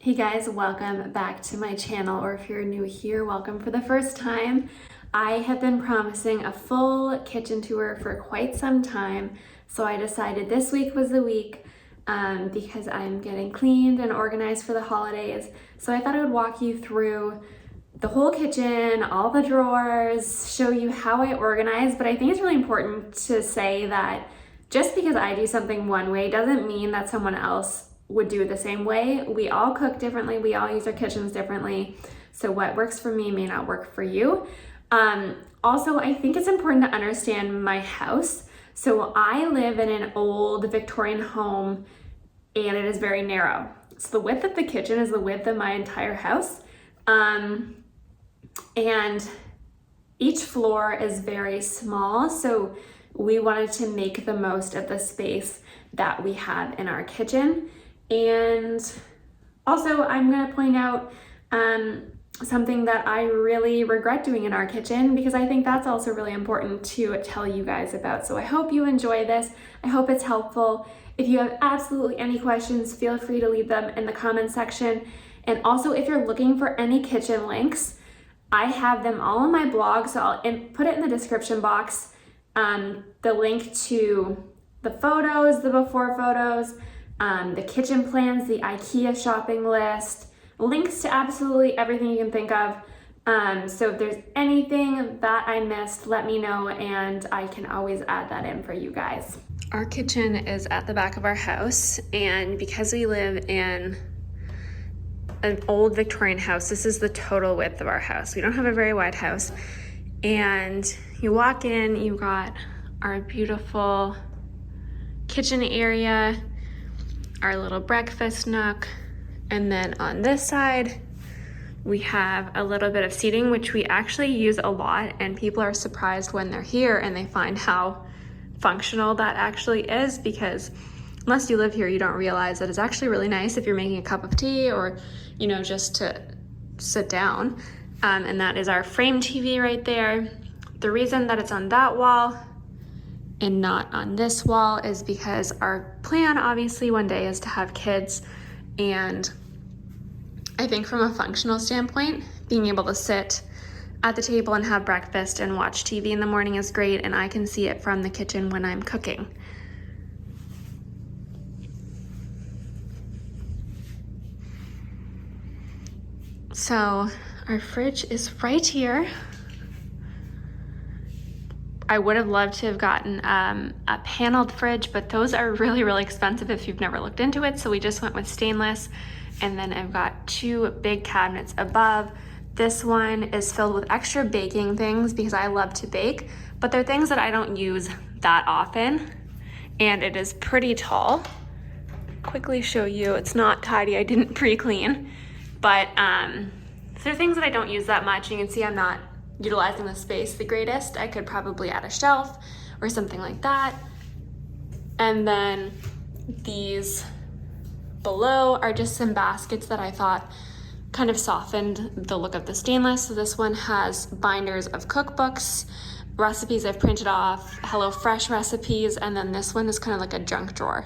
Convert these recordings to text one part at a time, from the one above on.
Hey guys, welcome back to my channel, or if you're new here, welcome for the first time. I have been promising a full kitchen tour for quite some time, so I decided this week was the week because I'm getting cleaned and organized for the holidays. So I thought I would walk you through the whole kitchen, all the drawers, show you how I organize, but I think it's really important to say that just because I do something one way doesn't mean that someone else would do it the same way. We all cook differently, we all use our kitchens differently, so what works for me may not work for you. Also, I think it's important to understand my house. So I live in an old Victorian home and it is very narrow. So the width of the kitchen is the width of my entire house. And each floor is very small, so we wanted to make the most of the space that we have in our kitchen. And also, I'm going to point out something that I really regret doing in our kitchen, because I think that's also really important to tell you guys about. So I hope you enjoy this. I hope it's helpful. If you have absolutely any questions, feel free to leave them in the comment section. And also, if you're looking for any kitchen links, I have them all on my blog, so I'll put it in the description box. The link to the photos, the before photos, the kitchen plans, the IKEA shopping list, links to absolutely everything you can think of. So if there's anything that I missed, let me know and I can always add that in for you guys. Our kitchen is at the back of our house, and because we live in an old Victorian house, this is the total width of our house. We don't have a very wide house. And you walk in, you've got our beautiful kitchen area, our little breakfast nook, and then on this side we have a little bit of seating, which we actually use a lot, and people are surprised when they're here and they find how functional that actually is, because unless you live here you don't realize that it's actually really nice if you're making a cup of tea or just to sit down. And that is our frame TV right there. The reason that it's on that wall and not on this wall is because our plan obviously one day is to have kids, and I think from a functional standpoint, being able to sit at the table and have breakfast and watch TV in the morning is great, and I can see it from the kitchen when I'm cooking. So our fridge is right here. I would have loved to have gotten a paneled fridge, but those are really, really expensive if you've never looked into it. So we just went with stainless. And then I've got two big cabinets above. This one is filled with extra baking things because I love to bake, but they're things that I don't use that often. And it is pretty tall. Quickly show you, it's not tidy, I didn't pre-clean. But there are things that I don't use that much. You can see I'm not utilizing the space the greatest. I could probably add a shelf or something like that. And then these below are just some baskets that I thought kind of softened the look of the stainless. So this one has binders of cookbooks, recipes I've printed off, HelloFresh recipes, and then this one is kind of like a junk drawer.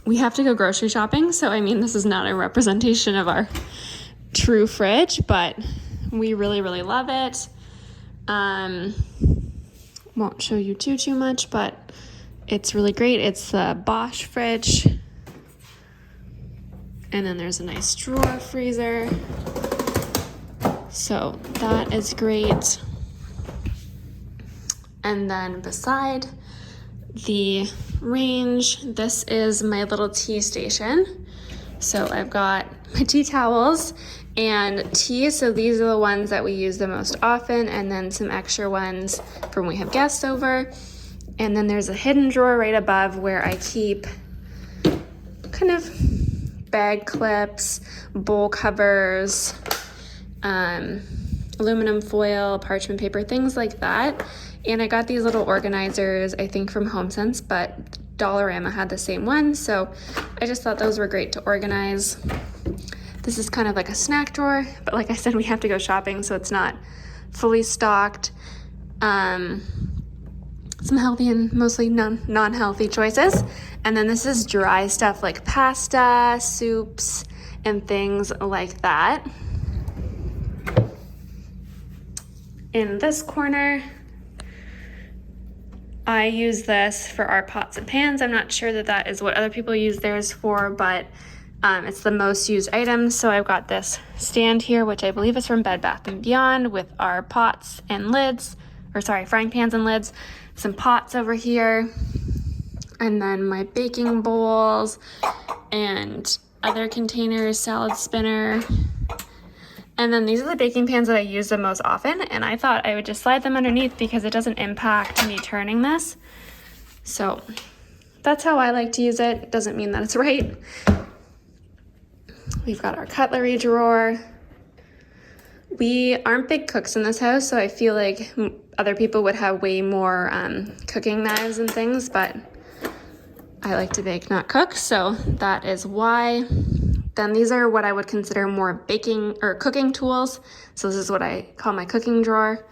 We have to go grocery shopping, so I mean, this is not a representation of our true fridge, but we really, really love it. Won't show you too much, but it's really great. It's the Bosch fridge. And then there's a nice drawer freezer. So that is great. And then beside the range, this is my little tea station. So I've got my tea towels and tea. So these are the ones that we use the most often, and then some extra ones from when we have guests over. And then there's a hidden drawer right above where I keep kind of bag clips, bowl covers, aluminum foil, parchment paper, things like that. And I got these little organizers, I think from HomeSense, but Dollarama had the same one, so I just thought those were great to organize. This is kind of like a snack drawer, but like I said, we have to go shopping, so it's not fully stocked. some healthy and mostly non-healthy choices. And then this is dry stuff like pasta, soups, and things like that. In this corner, I use this for our pots and pans. I'm not sure that that is what other people use theirs for, but it's the most used item. So I've got this stand here, which I believe is from Bed Bath & Beyond, with our pots and lids, or sorry, frying pans and lids, some pots over here, and then my baking bowls and other containers, salad spinner. And then these are the baking pans that I use the most often, and I thought I would just slide them underneath because it doesn't impact me turning this. So that's how I like to use it. It doesn't mean that it's right. We've got our cutlery drawer. We aren't big cooks in this house, so I feel like other people would have way more cooking knives and things, but I like to bake, not cook, so that is why. Then these are what I would consider more baking or cooking tools. So this is what I call my cooking drawer.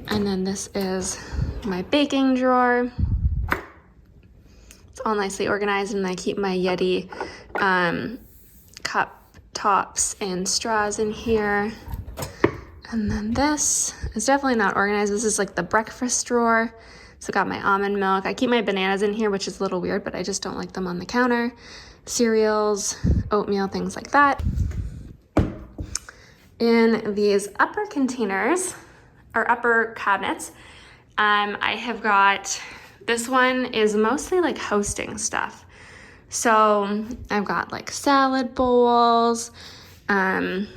And then this is my baking drawer. It's all nicely organized, and I keep my Yeti cup tops and straws in here. And then this is definitely not organized. This is like the breakfast drawer. So I got my almond milk. I keep my bananas in here, which is a little weird, but I just don't like them on the counter. Cereals, oatmeal, things like that. In these upper containers, or upper cabinets, I have got, this one is mostly like hosting stuff. So I've got like salad bowls, things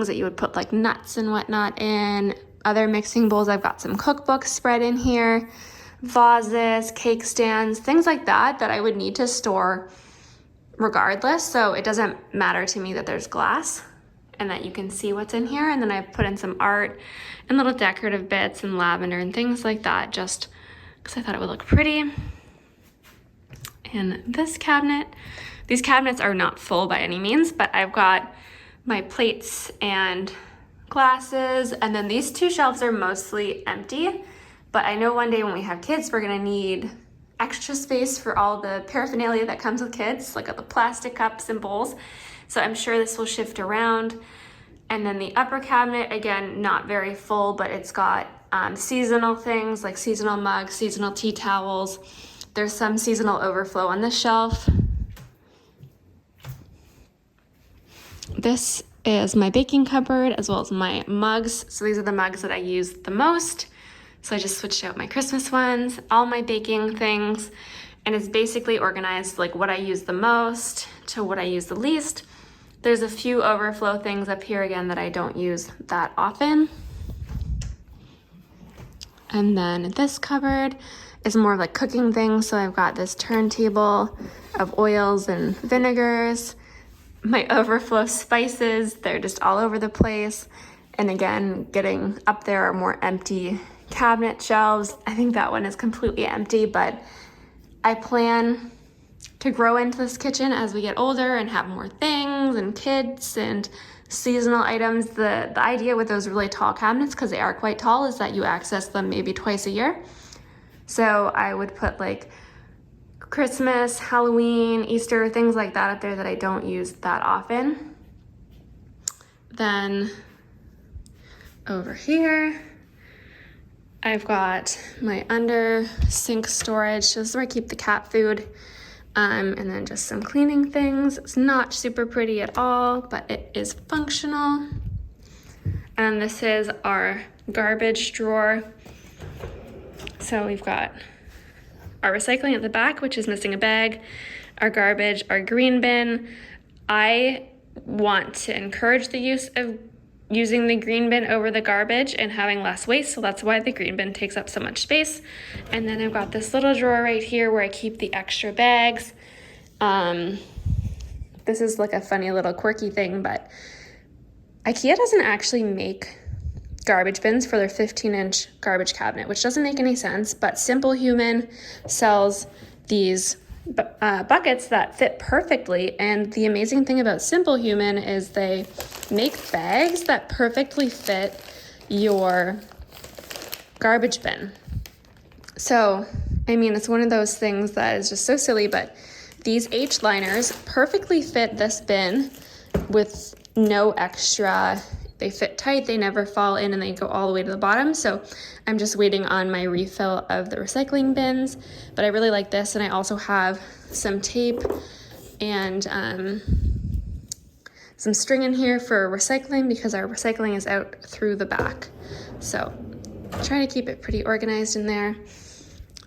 that you would put like nuts and whatnot in, other mixing bowls. I've got some cookbooks spread in here, vases, cake stands, things like that I would need to store regardless. So it doesn't matter to me that there's glass and that you can see what's in here. And then I put in some art and little decorative bits and lavender and things like that, just because I thought it would look pretty. In this cabinet, these cabinets are not full by any means, but I've got my plates and glasses, and then these two shelves are mostly empty. But I know one day when we have kids, we're gonna need extra space for all the paraphernalia that comes with kids, like the plastic cups and bowls. So I'm sure this will shift around. And then the upper cabinet, again, not very full, but it's got seasonal things like seasonal mugs, seasonal tea towels. There's some seasonal overflow on this shelf. This is my baking cupboard as well as my mugs. So these are the mugs that I use the most. So I just switched out my Christmas ones, all my baking things, and it's basically organized like what I use the most to what I use the least. There's a few overflow things up here again that I don't use that often. And then this cupboard is more like cooking things. So I've got this turntable of oils and vinegars, my overflow spices, they're just all over the place. And again, getting up there are more empty cabinet shelves. I think that one is completely empty, but I plan to grow into this kitchen as we get older and have more things and kids and seasonal items. The idea with those really tall cabinets, because they are quite tall, is that you access them maybe twice a year. So I would put like Christmas, Halloween, Easter, things like that up there that I don't use that often. Then over here, I've got my under sink storage. So this is where I keep the cat food. And then just some cleaning things. It's not super pretty at all, but it is functional. And this is our garbage drawer. So we've got our recycling at the back, which is missing a bag, our garbage, our green bin. I want to encourage the use of using the green bin over the garbage and having less waste, so that's why the green bin takes up so much space. And then I've got this little drawer right here where I keep the extra bags. This is like a funny little quirky thing, but IKEA doesn't actually make garbage bins for their 15-inch garbage cabinet, which doesn't make any sense, but Simple Human sells these buckets that fit perfectly. And the amazing thing about Simple Human is they make bags that perfectly fit your garbage bin. So, I mean, it's one of those things that is just so silly, but these H liners perfectly fit this bin with no extra. They fit tight, they never fall in, and they go all the way to the bottom. So I'm just waiting on my refill of the recycling bins, but I really like this. And I also have some tape and some string in here for recycling because our recycling is out through the back. So try to keep it pretty organized in there.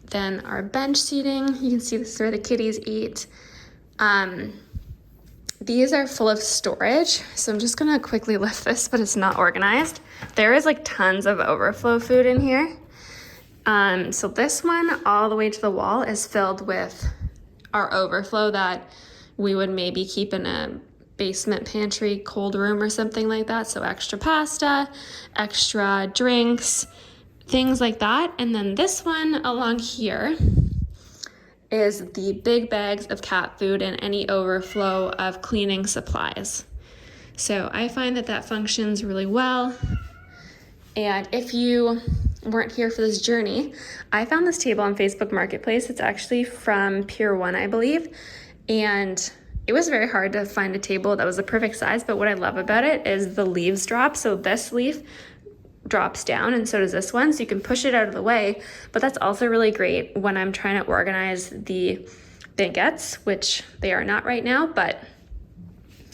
Then our bench seating, you can see this is where the kitties eat. These are full of storage, so I'm just gonna quickly lift this, but it's not organized. There is like tons of overflow food in here. So this one all the way to the wall is filled with our overflow that we would maybe keep in a basement pantry cold room or something like that. So extra pasta, extra drinks, things like that. And then this one along here is the big bags of cat food and any overflow of cleaning supplies. So I find that that functions really well. And if you weren't here for this journey, I found this table on Facebook Marketplace. It's actually from Pier 1, I believe. And it was very hard to find a table that was the perfect size, but what I love about it is the leaves drop. So this leaf drops down and so does this one, so you can push it out of the way. But that's also really great when I'm trying to organize the baguettes, which they are not right now, but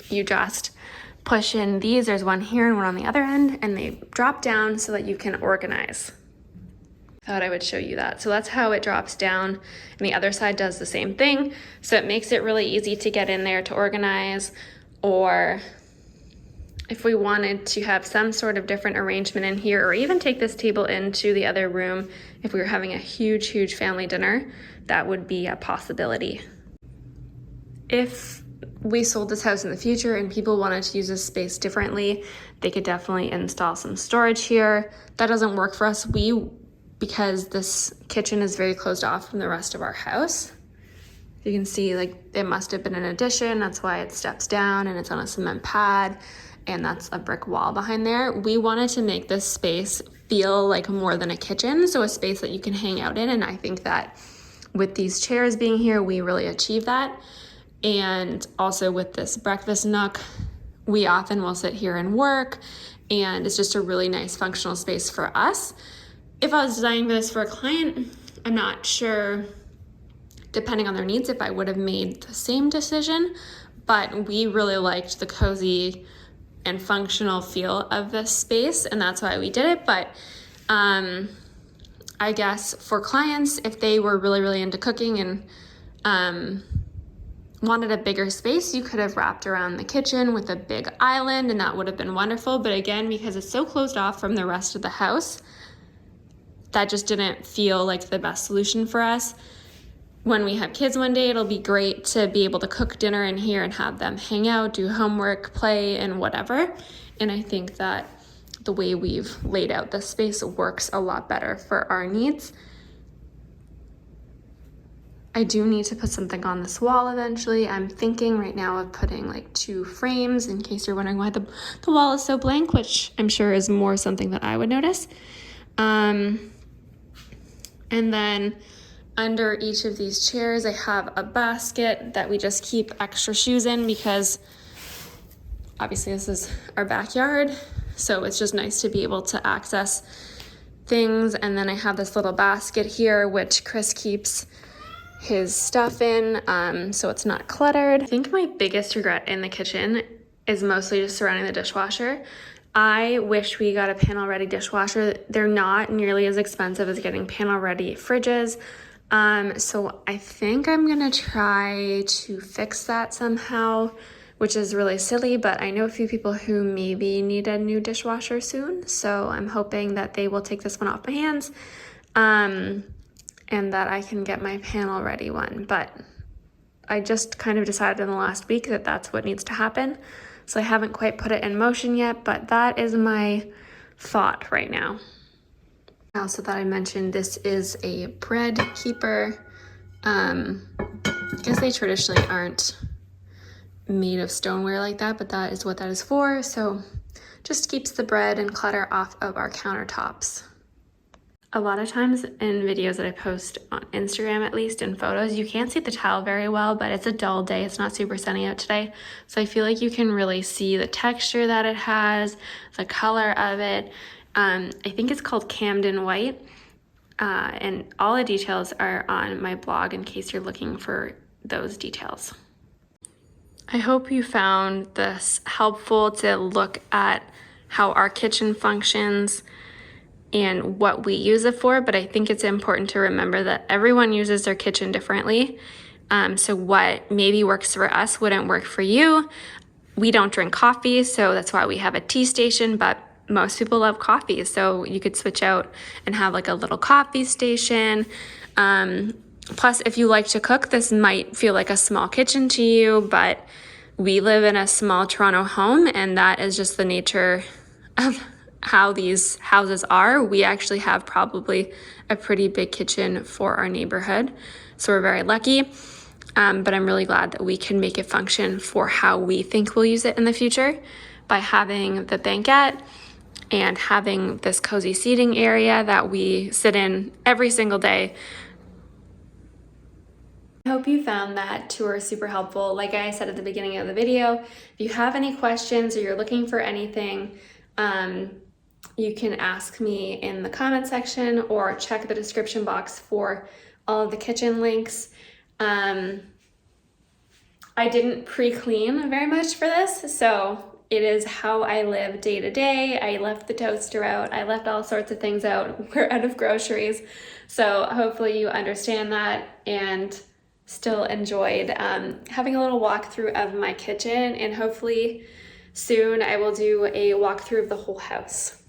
you just push in these. There's one here and one on the other end, and they drop down so that you can organize. Thought I would show you that. So that's how it drops down, and the other side does the same thing. So it makes it really easy to get in there to organize, or if we wanted to have some sort of different arrangement in here, or even take this table into the other room if we were having a huge family dinner, that would be a possibility. If we sold this house in the future and people wanted to use this space differently, they could definitely install some storage here. That doesn't work for us because this kitchen is very closed off from the rest of our house. You can see like it must have been an addition. That's why it steps down and it's on a cement pad, and that's a brick wall behind there. We wanted to make this space feel like more than a kitchen, so a space that you can hang out in, and I think that with these chairs being here, we really achieve that. And also with this breakfast nook, we often will sit here and work, and it's just a really nice functional space for us. If I was designing this for a client, I'm not sure, depending on their needs, if I would have made the same decision, but we really liked the cozy and functional feel of this space, and that's why we did it. But I guess for clients, if they were really into cooking and wanted a bigger space, you could have wrapped around the kitchen with a big island, and that would have been wonderful. But again, because it's so closed off from the rest of the house, that just didn't feel like the best solution for us. When we have kids one day, it'll be great to be able to cook dinner in here and have them hang out, do homework, play, and whatever. And I think that the way we've laid out this space works a lot better for our needs. I do need to put something on this wall eventually. I'm thinking right now of putting like 2 frames, in case you're wondering why the wall is so blank, which I'm sure is more something that I would notice. And then under each of these chairs, I have a basket that we just keep extra shoes in, because obviously this is our backyard. So it's just nice to be able to access things. And then I have this little basket here, which Chris keeps his stuff in, so it's not cluttered. I think my biggest regret in the kitchen is mostly just surrounding the dishwasher. I wish we got a panel ready dishwasher. They're not nearly as expensive as getting panel ready fridges. So I think I'm gonna try to fix that somehow, which is really silly, but I know a few people who maybe need a new dishwasher soon. So I'm hoping that they will take this one off my hands, and that I can get my panel ready one. But I just kind of decided in the last week that that's what needs to happen. So I haven't quite put it in motion yet, but that is my thought right now. I also thought I mentioned this is a bread keeper. I guess they traditionally aren't made of stoneware like that, but that is what that is for. So just keeps the bread and clutter off of our countertops. A lot of times in videos that I post on Instagram, at least in photos, you can't see the tile very well, but it's a dull day. It's not super sunny out today. So I feel like you can really see the texture that it has, the color of it. I think it's called Camden White. And all the details are on my blog in case you're looking for those details. I hope you found this helpful to look at how our kitchen functions and what we use it for, but I think it's important to remember that everyone uses their kitchen differently. So what maybe works for us wouldn't work for you. We don't drink coffee, so that's why we have a tea station, but most people love coffee, so you could switch out and have like a little coffee station. Plus, if you like to cook, this might feel like a small kitchen to you, but we live in a small Toronto home, and that is just the nature of how these houses are. We actually have probably a pretty big kitchen for our neighborhood, so we're very lucky. But I'm really glad that we can make it function for how we think we'll use it in the future by having the banquette and having this cozy seating area that we sit in every single day. I hope you found that tour super helpful. Like I said at the beginning of the video, if you have any questions or you're looking for anything, you can ask me in the comment section or check the description box for all of the kitchen links. I didn't pre-clean very much for this, so it is how I live day to day. I left the toaster out. I left all sorts of things out. We're out of groceries. So hopefully you understand that and still enjoyed having a little walkthrough of my kitchen, and hopefully soon I will do a walkthrough of the whole house.